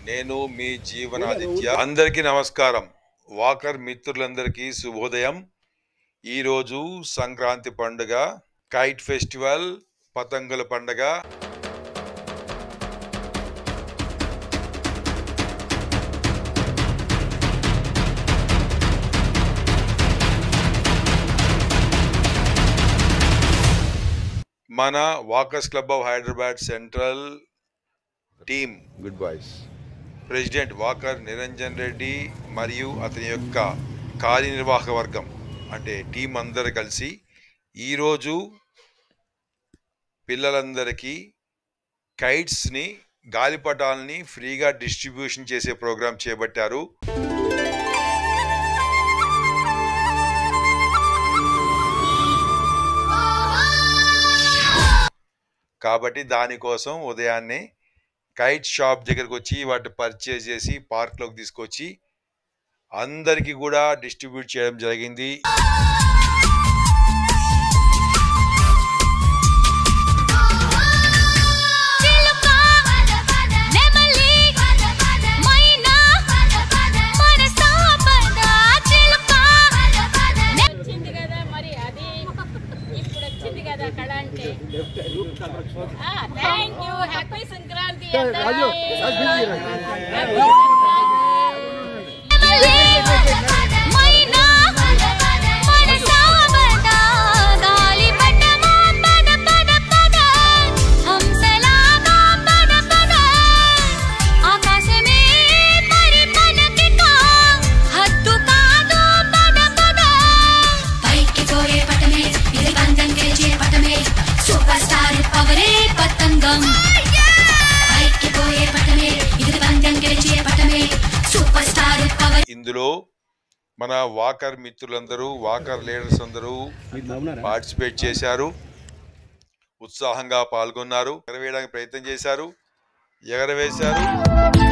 నేను మీ జీవనాదిత్య. అందరికీ నమస్కారం. వాకర్ మిత్రులందరికీ శుభోదయం. ఈరోజు సంక్రాంతి పండుగ, కైట్ ఫెస్టివల్, పతంగుల పండుగ. మన walkers club of Hyderabad central team good boys president walker Niranjan Reddy మరియు అతని యొక్క కార్యనిర్వాహక వర్గం అంటే టీం అందరు కలిసి ఈరోజు పిల్లలందరికీ కైట్స్ని, గాలిపటాలని ఫ్రీగా డిస్ట్రిబ్యూషన్ చేసే ప్రోగ్రాం చేపట్టారు. కాబట్టి దానికోసం ఉదయాన్నే కైట్ షాప్ దగ్గరకు వచ్చి వాటిని పర్చేజ్ చేసి పార్క్లోకి తీసుకొచ్చి అందరికీ కూడా డిస్ట్రిబ్యూట్ చేయడం జరిగింది. Thank you. Happy Sankranti. ఇందులో మన వాకర్ మిత్రులందరూ, వాకర్ లీడర్స్ అందరూ పార్టిసిపేట్ చేశారు, ఉత్సాహంగా పాల్గొన్నారు, ఎగరవేయడానికి ప్రయత్నం చేశారు, ఎగరవేశారు.